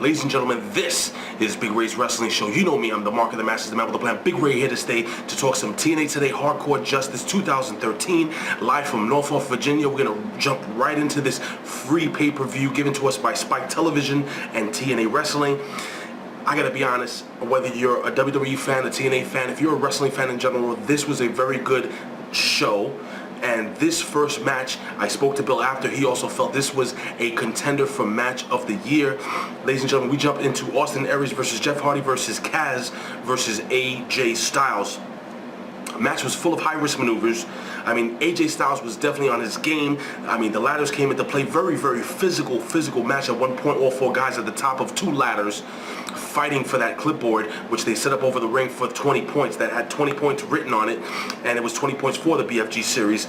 Ladies and gentlemen, this is Big Ray's Wrestling Show. You know me, I'm the Mark of the Masters, the man with the plan. Big Ray here to stay to talk some TNA Today Hardcore Justice 2013, live from Norfolk, Virginia. We're going to jump right into this free pay-per-view given to us by Spike Television and TNA Wrestling. I gotta be honest, whether you're a WWE fan, a TNA fan, if you're a wrestling fan in general, this was a very good show. And this first match, I spoke to Bill after, he also felt this was a contender for match of the year. Ladies and gentlemen, we jump into Austin Aries versus Jeff Hardy versus Kaz versus AJ Styles. The match was full of high-risk maneuvers. I mean, AJ Styles was definitely on his game. I mean, the ladders came into play. Very, very physical match. At one point, all four guys at the top of two ladders fighting for that clipboard, which they set up over the ring for 20 points. That had 20 points written on it, and it was 20 points for the BFG Series.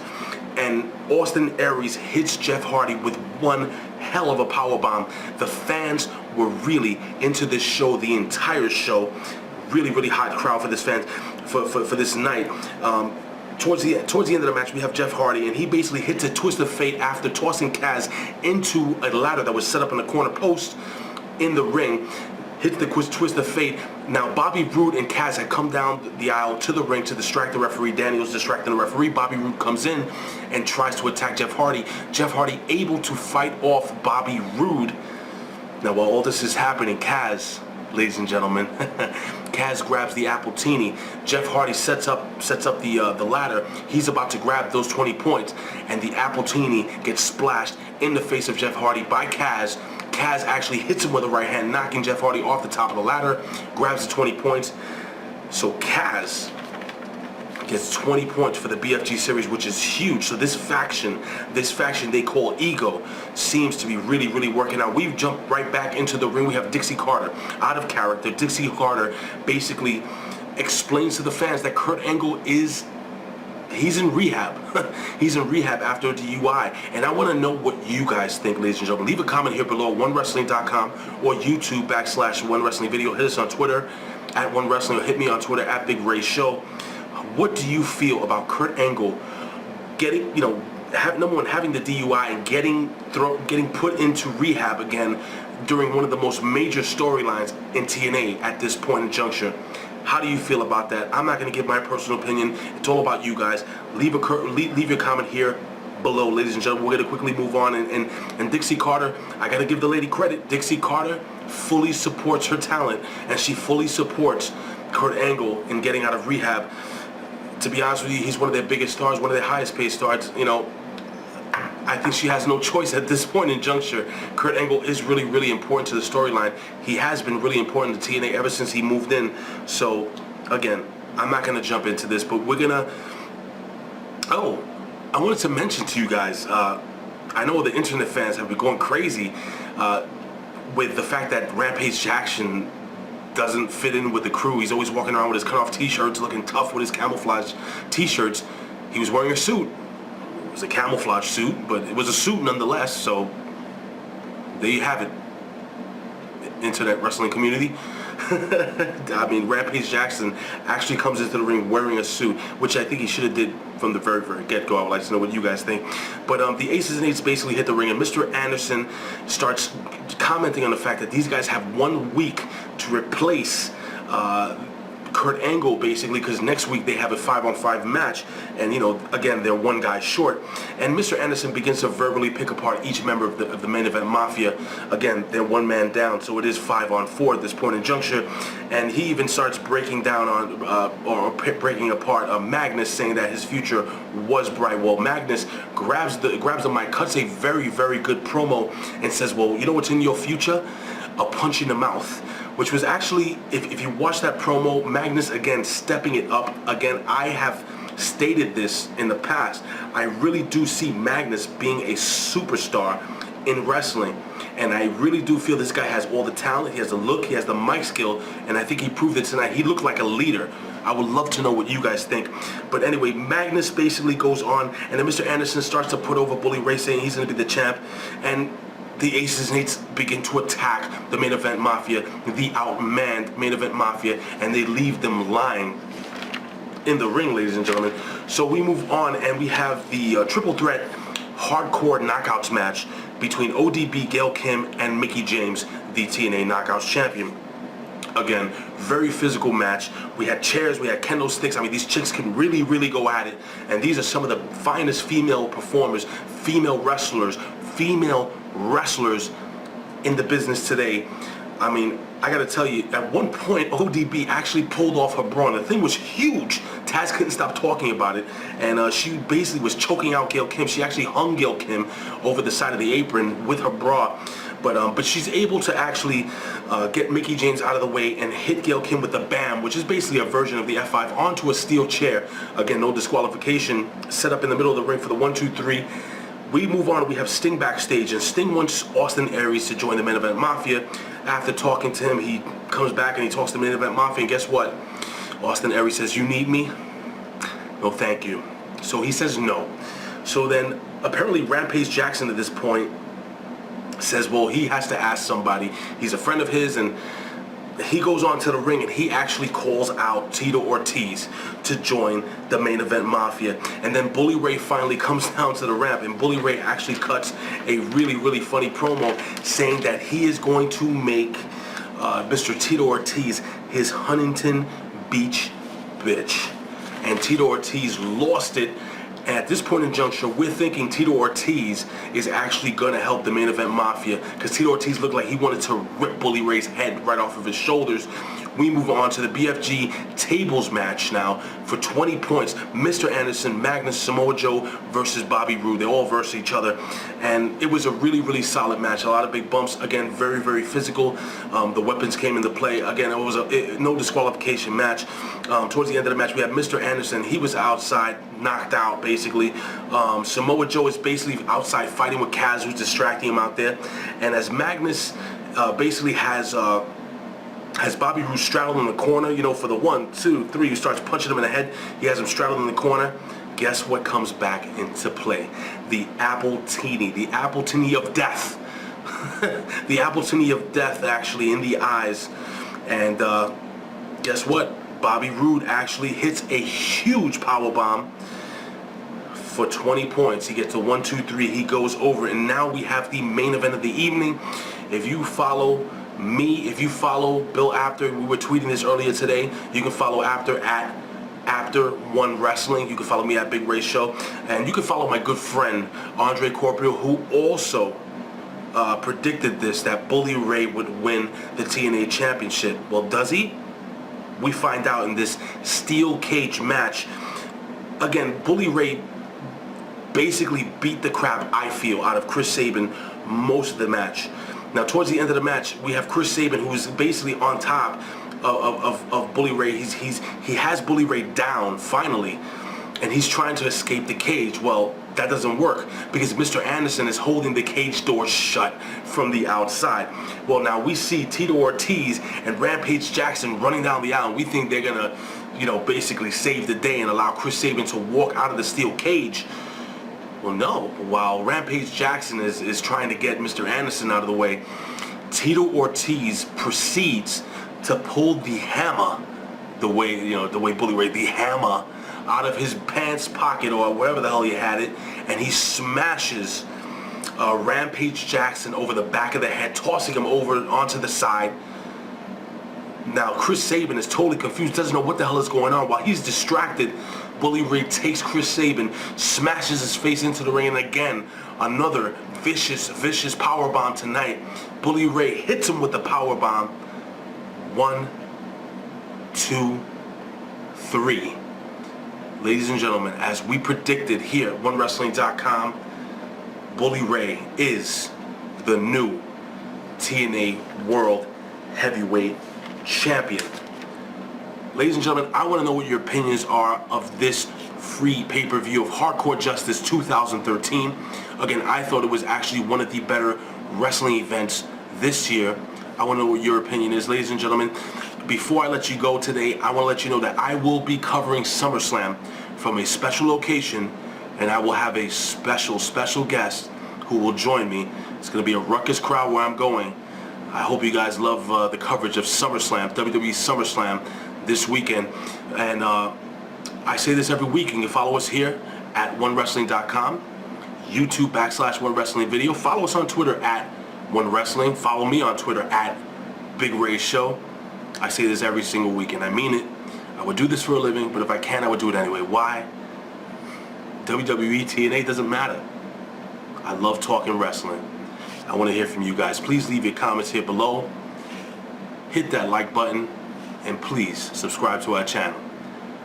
And Austin Aries hits Jeff Hardy with one hell of a powerbomb. The fans were really into this show, the entire show. Really, really hot crowd for this for this night. Towards the end of the match, we have Jeff Hardy, and he basically hits a twist of fate after tossing Kaz into a ladder that was set up in the corner post in the ring. Hits the twist of fate. Now, Bobby Roode and Kaz had come down the aisle to the ring to distract the referee. Daniels distracting the referee. Bobby Roode comes in and tries to attack Jeff Hardy. Jeff Hardy able to fight off Bobby Roode. Now, while all this is happening, Kaz, ladies and gentlemen, Kaz grabs the Appletini. Jeff Hardy sets up the ladder. He's about to grab those 20 points, and the Appletini gets splashed in the face of Jeff Hardy by Kaz. Kaz actually hits him with a right hand, knocking Jeff Hardy off the top of the ladder, grabs the 20 points. So Kaz gets 20 points for the BFG Series, which is huge. So this faction they call Ego seems to be really, really working out. We've jumped right back into the ring. We have Dixie Carter out of character. Dixie Carter basically explains to the fans that Kurt Angle he's in rehab. He's in rehab after a DUI. And I want to know what you guys think, ladies and gentlemen. Leave a comment here below, onewrestling.com or YouTube /OneWrestlingVideo. Hit us on Twitter @OneWrestling, or hit me on Twitter @Big Ray Show. What do you feel about Kurt Angle getting, number one, having the DUI and getting put into rehab again during one of the most major storylines in TNA at this point in juncture? How do you feel about that? I'm not going to give my personal opinion. It's all about you guys. Leave your comment here below, ladies and gentlemen. We're going to quickly move on. And Dixie Carter, I got to give the lady credit. Dixie Carter fully supports her talent, and she fully supports Kurt Angle in getting out of rehab. To be honest with you, he's one of their biggest stars, one of their highest paid stars. I think she has no choice at this point in juncture. Kurt Angle is really, really important to the storyline. He has been really important to TNA ever since he moved in. So, again, I'm not going to jump into this, but we're going to... Oh, I wanted to mention to you guys, I know the internet fans have been going crazy with the fact that Rampage Jackson doesn't fit in with the crew. He's always walking around with his cut-off t-shirts, looking tough with his camouflage t-shirts. He was wearing a suit. It was a camouflage suit, but it was a suit nonetheless, so there you have it. Internet wrestling community. I mean, Rampage Jackson actually comes into the ring wearing a suit, which I think he should have did from the very, very get-go. I would like to know what you guys think. But the Aces and Eights basically hit the ring, and Mr. Anderson starts commenting on the fact that these guys have 1 week to replace Kurt Angle, basically, because next week they have a 5-on-5 match, and again, they're one guy short. And Mr. Anderson begins to verbally pick apart each member of the main event Mafia. Again, they're one man down, so it is 5-on-4 at this point in juncture. And he even starts breaking down on breaking apart Magnus, saying that his future was bright. Well, Magnus grabs the mic, cuts a very, very good promo, and says, "Well, you know what's in your future? A punch in the mouth." Which was actually, if you watch that promo, Magnus again stepping it up. Again, I have stated this in the past. I really do see Magnus being a superstar in wrestling. And I really do feel this guy has all the talent, he has the look, he has the mic skill, and I think he proved it tonight. He looked like a leader. I would love to know what you guys think. But anyway, Magnus basically goes on, and then Mr. Anderson starts to put over Bully Ray, saying he's going to be the champ. And the Aces and Eights begin to attack the Main Event Mafia, the outmanned Main Event Mafia, and they leave them lying in the ring, ladies and gentlemen. So we move on, and we have the triple threat hardcore knockouts match between ODB, Gail Kim, and Mickie James, the TNA Knockouts champion. Again, very physical match. We had chairs, we had kendo sticks. I mean, these chicks can really, really go at it. And these are some of the finest female performers, female wrestlers in the business today. I mean, I gotta tell you, at one point, ODB actually pulled off her bra, and the thing was huge. Taz couldn't stop talking about it, and she basically was choking out Gail Kim. She actually hung Gail Kim over the side of the apron with her bra. But she's able to actually get Mickie James out of the way and hit Gail Kim with the BAM, which is basically a version of the F5, onto a steel chair. Again, no disqualification. Set up in the middle of the ring for the 1-2-3. We move on, we have Sting backstage, and Sting wants Austin Aries to join the Main Event Mafia. After talking to him, he comes back and he talks to the Main Event Mafia, and guess what? Austin Aries says, "You need me?" "No, thank you." So he says no. So then, apparently Rampage Jackson at this point says, well, he has to ask somebody. He's a friend of his, and he goes on to the ring and he actually calls out Tito Ortiz to join the Main Event Mafia. And then Bully Ray finally comes down to the ramp, and Bully Ray actually cuts a really, really funny promo saying that he is going to make Mr. Tito Ortiz his Huntington Beach bitch. And Tito Ortiz lost it. And at this point in juncture, we're thinking Tito Ortiz is actually going to help the Main Event Mafia, because Tito Ortiz looked like he wanted to rip Bully Ray's head right off of his shoulders. We move on to the BFG tables match now for 20 points. Mr. Anderson, Magnus, Samoa Joe versus Bobby Roode. They all versus each other. And it was a really, really solid match. A lot of big bumps. Again, very, very physical. The weapons came into play. Again, it was no disqualification match. Towards the end of the match, we had Mr. Anderson. He was outside, knocked out, basically. Samoa Joe is basically outside fighting with Kaz, who's distracting him out there. And as Magnus basically has Bobby Roode straddled in the corner, you know, for the 1, 2, 3, he starts punching him in the head. He has him straddled in the corner. Guess what comes back into play? The Appletini, the Appletini of death. The Appletini of death, actually, in the eyes. And guess what? Bobby Roode actually hits a huge powerbomb for 20 points. He gets a 1, 2, 3. He goes over, and now we have the main event of the evening. If you follow me, if you follow Bill Apter, we were tweeting this earlier today. You can follow Apter at Apter1 Wrestling. You can follow me at Big Ray Show, and you can follow my good friend Andre Corporeal, who also predicted this, that Bully Ray would win the TNA Championship. Well, does he? We find out in this steel cage match. Again, Bully Ray basically beat the crap, I feel, out of Chris Sabin most of the match. Now, towards the end of the match, we have Chris Sabin, who is basically on top of Bully Ray. He has Bully Ray down, finally, and he's trying to escape the cage. Well, that doesn't work, because Mr. Anderson is holding the cage door shut from the outside. Well, now we see Tito Ortiz and Rampage Jackson running down the aisle, and we think they're gonna, you know, basically save the day and allow Chris Sabin to walk out of the steel cage. Well, no. While Rampage Jackson is trying to get Mr. Anderson out of the way, Tito Ortiz proceeds to pull the hammer, the way Bully Ray, the hammer, out of his pants pocket or wherever the hell he had it, and he smashes Rampage Jackson over the back of the head, tossing him over onto the side. Now, Chris Sabin is totally confused, doesn't know what the hell is going on. While he's distracted, Bully Ray takes Chris Sabin, smashes his face into the ring, and again, another vicious, vicious powerbomb tonight. Bully Ray hits him with the powerbomb. 1, 2, 3. Ladies and gentlemen, as we predicted here at OneWrestling.com, Bully Ray is the new TNA World Heavyweight Champion. Ladies and gentlemen, I want to know what your opinions are of this free pay-per-view of Hardcore Justice 2013. Again, I thought it was actually one of the better wrestling events this year. I want to know what your opinion is, ladies and gentlemen. Before I let you go today, I want to let you know that I will be covering SummerSlam from a special location, and I will have a special guest who will join me. It's going to be a ruckus crowd where I'm going. I hope you guys love the coverage of SummerSlam, WWE SummerSlam this weekend. And I say this every week. You can follow us here at OneWrestling.com, YouTube /OneWrestlingVideo. Follow us on Twitter at OneWrestling. Follow me on Twitter at Big Ray Show. I say this every single week, and I mean it. I would do this for a living, but if I can, I would do it anyway. Why? WWE, TNA, doesn't matter. I love talking wrestling. I want to hear from you guys. Please leave your comments here below. Hit that like button, and please subscribe to our channel.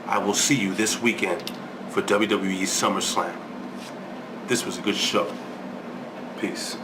I will see you this weekend for WWE SummerSlam. This was a good show. Peace.